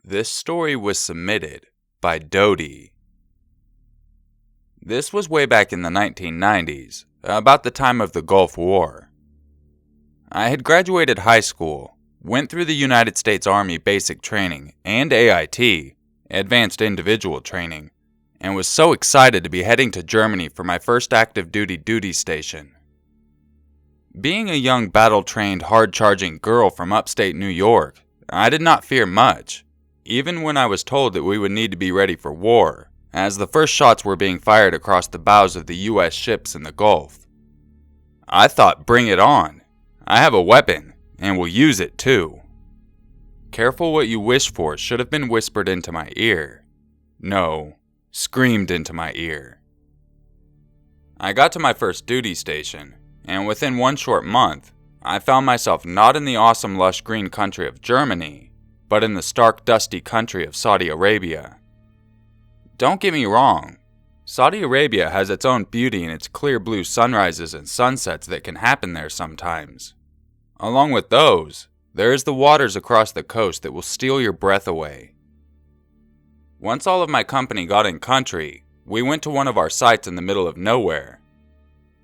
This story was submitted by Dodie. This was way back in the 1990s, about the time of the Gulf War. I had graduated high school, went through the United States Army basic training and AIT, advanced individual training, and was so excited to be heading to Germany for my first active duty station. Being a young battle-trained, hard-charging girl from upstate New York, I did not fear much, even when I was told that we would need to be ready for war, as the first shots were being fired across the bows of the U.S. ships in the Gulf. I thought, bring it on. I have a weapon, and will use it too. Careful what you wish for should have been whispered into my ear. No, screamed into my ear. I got to my first duty station, and within one short month, I found myself not in the awesome lush green country of Germany, but in the stark dusty country of Saudi Arabia. Don't get me wrong, Saudi Arabia has its own beauty in its clear blue sunrises and sunsets that can happen there sometimes. Along with those, there is the waters across the coast that will steal your breath away. Once all of my company got in country, we went to one of our sites in the middle of nowhere.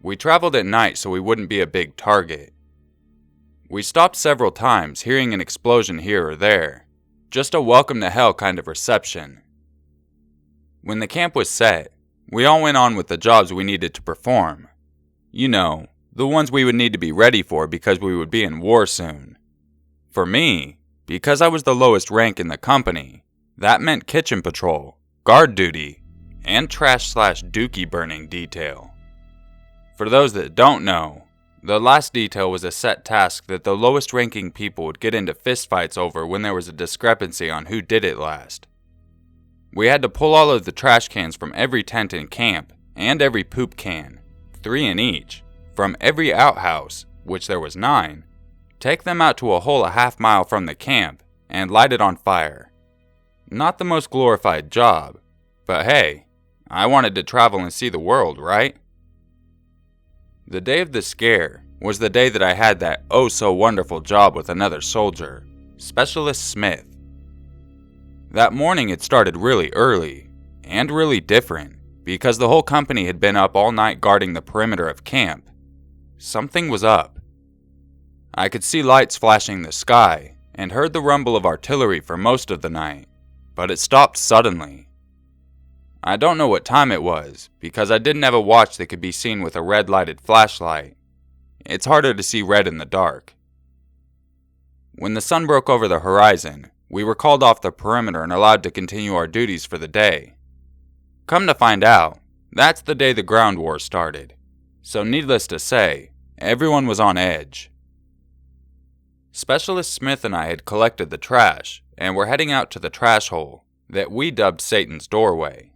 We traveled at night so we wouldn't be a big target. We stopped several times, hearing an explosion here or there. Just a welcome to hell kind of reception. When the camp was set, we all went on with the jobs we needed to perform. You know, the ones we would need to be ready for because we would be in war soon. For me, because I was the lowest rank in the company, that meant kitchen patrol, guard duty, and trash/dookie burning detail. For those that don't know, the last detail was a set task that the lowest ranking people would get into fistfights over when there was a discrepancy on who did it last. We had to pull all of the trash cans from every tent in camp, and every poop can, 3 in each, from every outhouse, which there was 9, take them out to a hole a half-mile from the camp, and light it on fire. Not the most glorified job, but hey, I wanted to travel and see the world, right? The day of the scare was the day that I had that oh-so-wonderful job with another soldier, Specialist Smith. That morning it started really early, and really different, because the whole company had been up all night guarding the perimeter of camp. Something was up. I could see lights flashing the sky, and heard the rumble of artillery for most of the night, but it stopped suddenly. I don't know what time it was, because I didn't have a watch that could be seen with a red-lighted flashlight. It's harder to see red in the dark. When the sun broke over the horizon, we were called off the perimeter and allowed to continue our duties for the day. Come to find out, that's the day the ground war started. So needless to say, everyone was on edge. Specialist Smith and I had collected the trash, and were heading out to the trash hole that we dubbed Satan's doorway.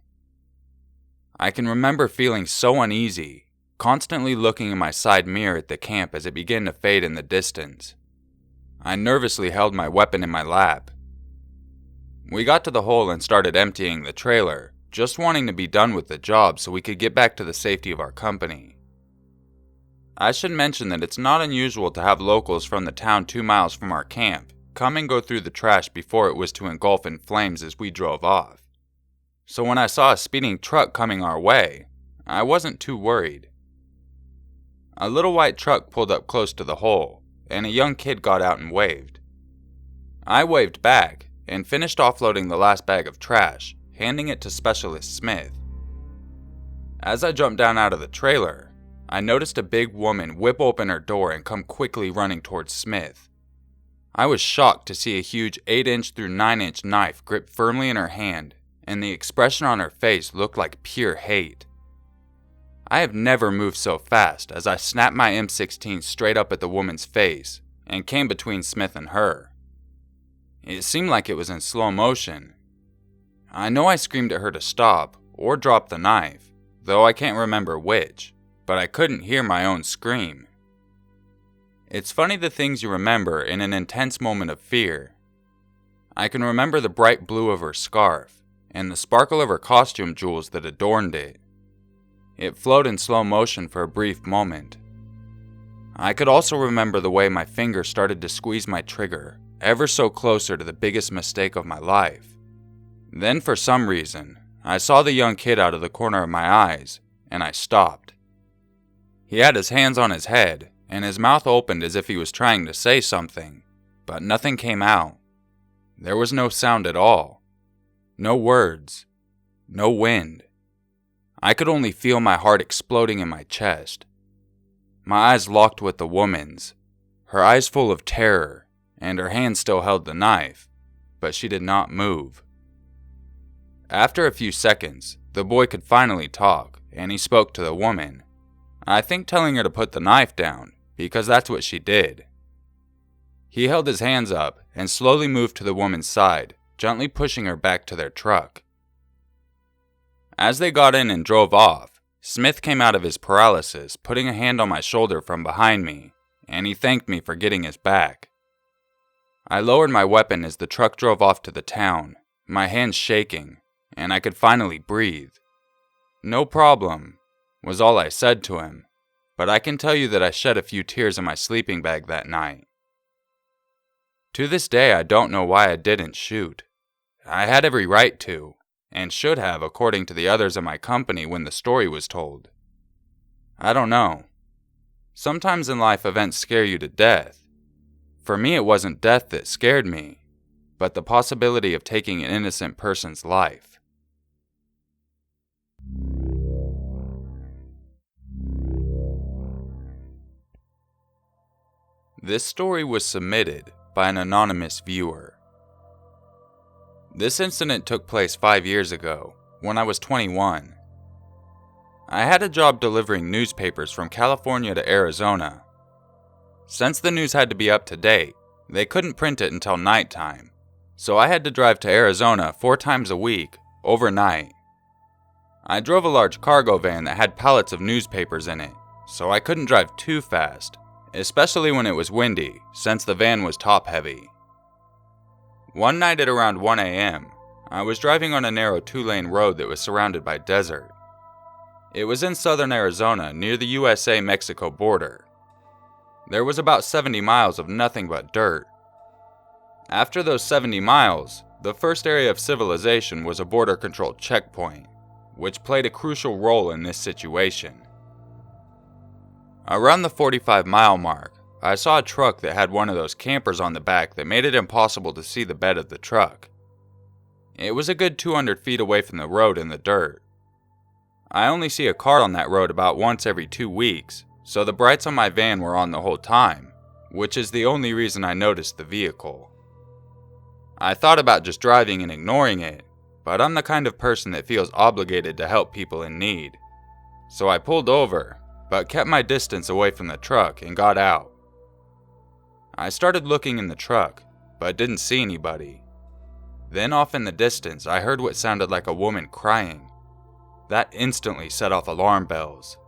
I can remember feeling so uneasy, constantly looking in my side mirror at the camp as it began to fade in the distance. I nervously held my weapon in my lap. We got to the hole and started emptying the trailer, just wanting to be done with the job so we could get back to the safety of our company. I should mention that it's not unusual to have locals from the town 2 miles from our camp come and go through the trash before it was to engulf in flames as we drove off. So when I saw a speeding truck coming our way, I wasn't too worried. A little white truck pulled up close to the hole, and a young kid got out and waved. I waved back, and finished offloading the last bag of trash, handing it to Specialist Smith. As I jumped down out of the trailer, I noticed a big woman whip open her door and come quickly running towards Smith. I was shocked to see a huge 8-inch through 9-inch knife gripped firmly in her hand, and the expression on her face looked like pure hate. I have never moved so fast as I snapped my M16 straight up at the woman's face and came between Smith and her. It seemed like it was in slow motion. I know I screamed at her to stop or drop the knife, though I can't remember which, but I couldn't hear my own scream. It's funny the things you remember in an intense moment of fear. I can remember the bright blue of her scarf, and the sparkle of her costume jewels that adorned it. It flowed in slow motion for a brief moment. I could also remember the way my finger started to squeeze my trigger ever so closer to the biggest mistake of my life. Then for some reason, I saw the young kid out of the corner of my eyes, and I stopped. He had his hands on his head, and his mouth opened as if he was trying to say something, but nothing came out. There was no sound at all. No words. No wind. I could only feel my heart exploding in my chest. My eyes locked with the woman's, her eyes full of terror, and her hand still held the knife, but she did not move. After a few seconds, the boy could finally talk, and he spoke to the woman, I think telling her to put the knife down, because that's what she did. He held his hands up and slowly moved to the woman's side, gently pushing her back to their truck. As they got in and drove off, Smith came out of his paralysis, putting a hand on my shoulder from behind me, and he thanked me for getting his back. I lowered my weapon as the truck drove off to the town, my hands shaking, and I could finally breathe. "No problem," was all I said to him, but I can tell you that I shed a few tears in my sleeping bag that night. To this day, I don't know why I didn't shoot. I had every right to, and should have according to the others in my company when the story was told. I don't know. Sometimes in life events scare you to death. For me, it wasn't death that scared me, but the possibility of taking an innocent person's life. This story was submitted by an anonymous viewer. This incident took place 5 years ago, when I was 21. I had a job delivering newspapers from California to Arizona. Since the news had to be up to date, they couldn't print it until nighttime, so I had to drive to Arizona 4 times a week, overnight. I drove a large cargo van that had pallets of newspapers in it, so I couldn't drive too fast, especially when it was windy, since the van was top-heavy. One night at around 1 a.m., I was driving on a narrow 2-lane road that was surrounded by desert. It was in southern Arizona, near the USA-Mexico border. There was about 70 miles of nothing but dirt. After those 70 miles, the first area of civilization was a border control checkpoint, which played a crucial role in this situation. Around the 45-mile mark, I saw a truck that had one of those campers on the back that made it impossible to see the bed of the truck. It was a good 200 feet away from the road in the dirt. I only see a car on that road about once every 2 weeks, so the brights on my van were on the whole time, which is the only reason I noticed the vehicle. I thought about just driving and ignoring it, but I'm the kind of person that feels obligated to help people in need. So I pulled over, but kept my distance away from the truck and got out. I started looking in the truck, but didn't see anybody. Then off in the distance, I heard what sounded like a woman crying. That instantly set off alarm bells.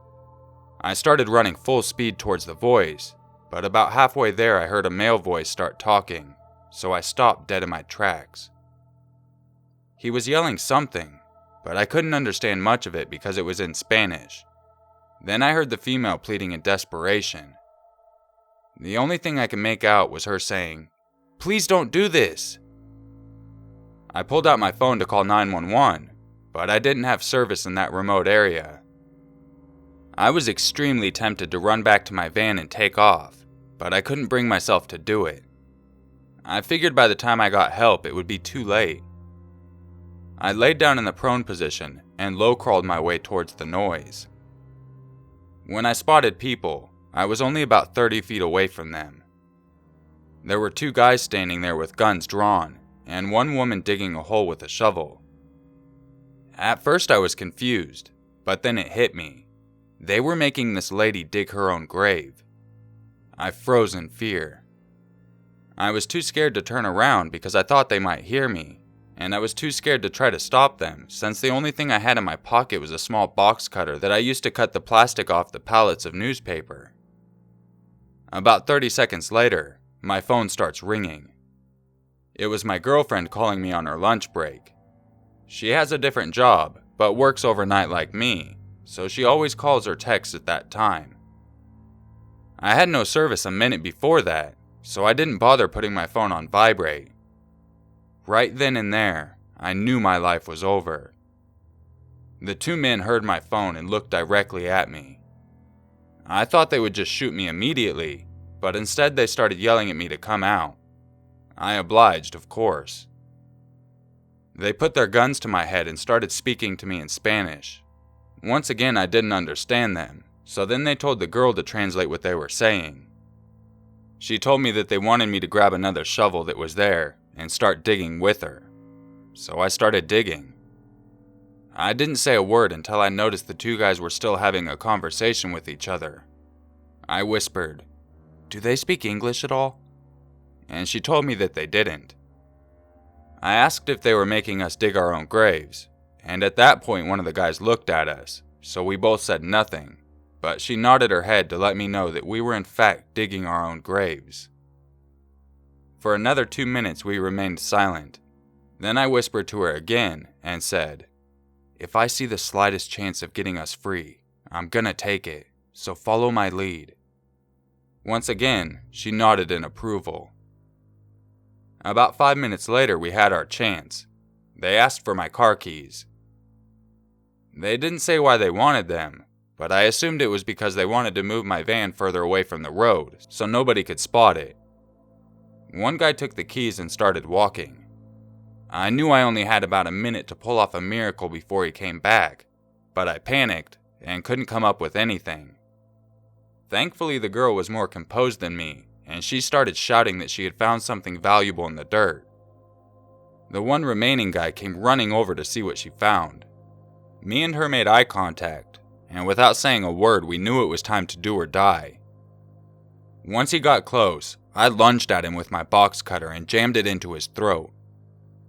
I started running full speed towards the voice, but about halfway there I heard a male voice start talking, so I stopped dead in my tracks. He was yelling something, but I couldn't understand much of it because it was in Spanish. Then I heard the female pleading in desperation. The only thing I could make out was her saying, "Please don't do this." I pulled out my phone to call 911, but I didn't have service in that remote area. I was extremely tempted to run back to my van and take off, but I couldn't bring myself to do it. I figured by the time I got help it would be too late. I laid down in the prone position and low-crawled my way towards the noise. When I spotted people, I was only about 30 feet away from them. There were 2 guys standing there with guns drawn, and one woman digging a hole with a shovel. At first I was confused, but then it hit me. They were making this lady dig her own grave. I froze in fear. I was too scared to turn around because I thought they might hear me, and I was too scared to try to stop them since the only thing I had in my pocket was a small box cutter that I used to cut the plastic off the pallets of newspaper. About 30 seconds later, my phone starts ringing. It was my girlfriend calling me on her lunch break. She has a different job, but works overnight like me, so she always calls or texts at that time. I had no service a minute before that, so I didn't bother putting my phone on vibrate. Right then and there, I knew my life was over. The two men heard my phone and looked directly at me. I thought they would just shoot me immediately, but instead they started yelling at me to come out. I obliged, of course. They put their guns to my head and started speaking to me in Spanish. Once again, I didn't understand them, so then they told the girl to translate what they were saying. She told me that they wanted me to grab another shovel that was there and start digging with her. So I started digging. I didn't say a word until I noticed the two guys were still having a conversation with each other. I whispered, "Do they speak English at all?" And she told me that they didn't. I asked if they were making us dig our own graves, and at that point one of the guys looked at us, so we both said nothing, but she nodded her head to let me know that we were in fact digging our own graves. For another 2 minutes we remained silent. Then I whispered to her again and said, "If I see the slightest chance of getting us free, I'm gonna take it, so follow my lead." Once again, she nodded in approval. About 5 minutes later, we had our chance. They asked for my car keys. They didn't say why they wanted them, but I assumed it was because they wanted to move my van further away from the road, so nobody could spot it. One guy took the keys and started walking. I knew I only had about a minute to pull off a miracle before he came back, but I panicked and couldn't come up with anything. Thankfully, the girl was more composed than me, and she started shouting that she had found something valuable in the dirt. The one remaining guy came running over to see what she found. Me and her made eye contact, and without saying a word, we knew it was time to do or die. Once he got close, I lunged at him with my box cutter and jammed it into his throat.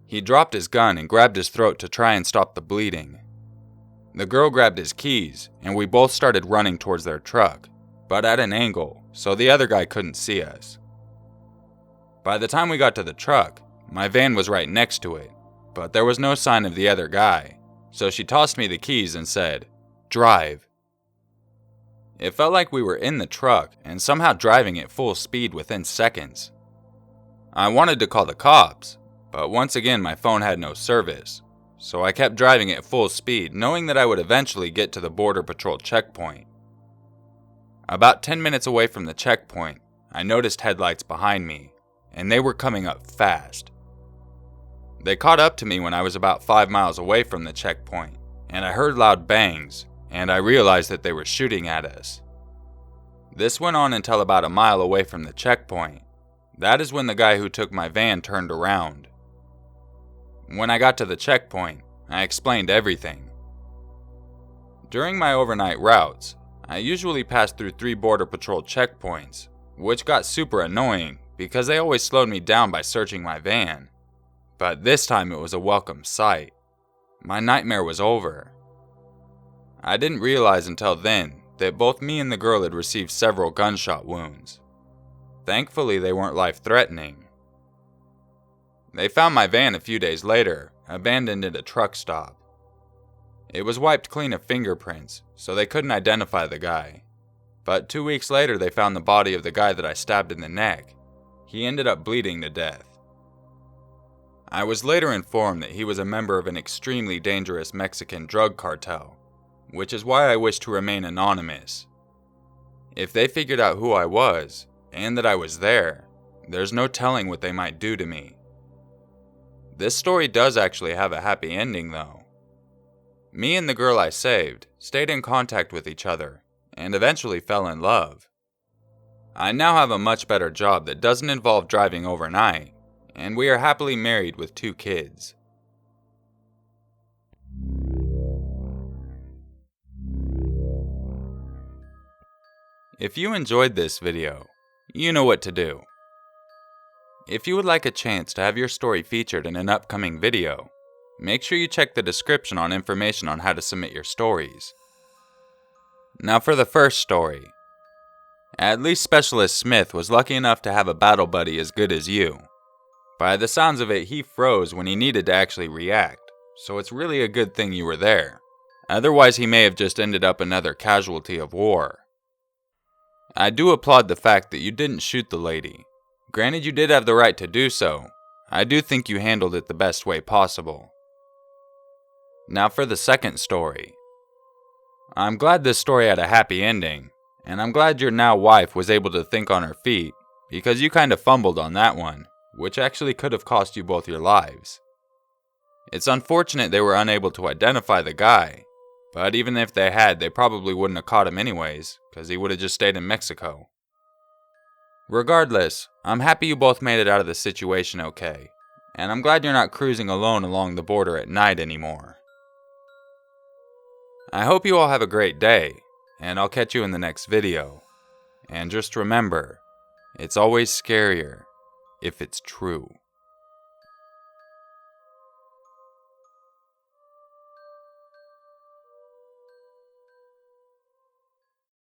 He dropped his gun and grabbed his throat to try and stop the bleeding. The girl grabbed his keys, and we both started running towards their truck, but at an angle, so the other guy couldn't see us. By the time we got to the truck, my van was right next to it, but there was no sign of the other guy, so she tossed me the keys and said, "Drive." It felt like we were in the truck and somehow driving at full speed within seconds. I wanted to call the cops, but once again my phone had no service, so I kept driving at full speed, knowing that I would eventually get to the Border Patrol checkpoint. About 10 minutes away from the checkpoint, I noticed headlights behind me, and they were coming up fast. They caught up to me when I was about 5 miles away from the checkpoint, and I heard loud bangs, and I realized that they were shooting at us. This went on until about a mile away from the checkpoint. That is when the guy who took my van turned around. When I got to the checkpoint, I explained everything. During my overnight routes, I usually passed through 3 Border Patrol checkpoints, which got super annoying because they always slowed me down by searching my van. But this time it was a welcome sight. My nightmare was over. I didn't realize until then that both me and the girl had received several gunshot wounds. Thankfully, they weren't life-threatening. They found my van a few days later, abandoned at a truck stop. It was wiped clean of fingerprints, so they couldn't identify the guy. But 2 weeks later, they found the body of the guy that I stabbed in the neck. He ended up bleeding to death. I was later informed that he was a member of an extremely dangerous Mexican drug cartel, which is why I wish to remain anonymous. If they figured out who I was, and that I was there, there's no telling what they might do to me. This story does actually have a happy ending, though. Me and the girl I saved stayed in contact with each other, and eventually fell in love. I now have a much better job that doesn't involve driving overnight, and we are happily married with 2 kids. If you enjoyed this video, you know what to do. If you would like a chance to have your story featured in an upcoming video, make sure you check the description on information on how to submit your stories. Now for the first story. At least Specialist Smith was lucky enough to have a battle buddy as good as you. By the sounds of it, he froze when he needed to actually react, so it's really a good thing you were there. Otherwise, he may have just ended up another casualty of war. I do applaud the fact that you didn't shoot the lady. Granted, you did have the right to do so. I do think you handled it the best way possible. Now for the second story. I'm glad this story had a happy ending, and I'm glad your now wife was able to think on her feet, because you kind of fumbled on that one, which actually could have cost you both your lives. It's unfortunate they were unable to identify the guy, but even if they had, they probably wouldn't have caught him anyways, because he would have just stayed in Mexico. Regardless, I'm happy you both made it out of the situation okay, and I'm glad you're not cruising alone along the border at night anymore. I hope you all have a great day, and I'll catch you in the next video. And just remember, it's always scarier if it's true.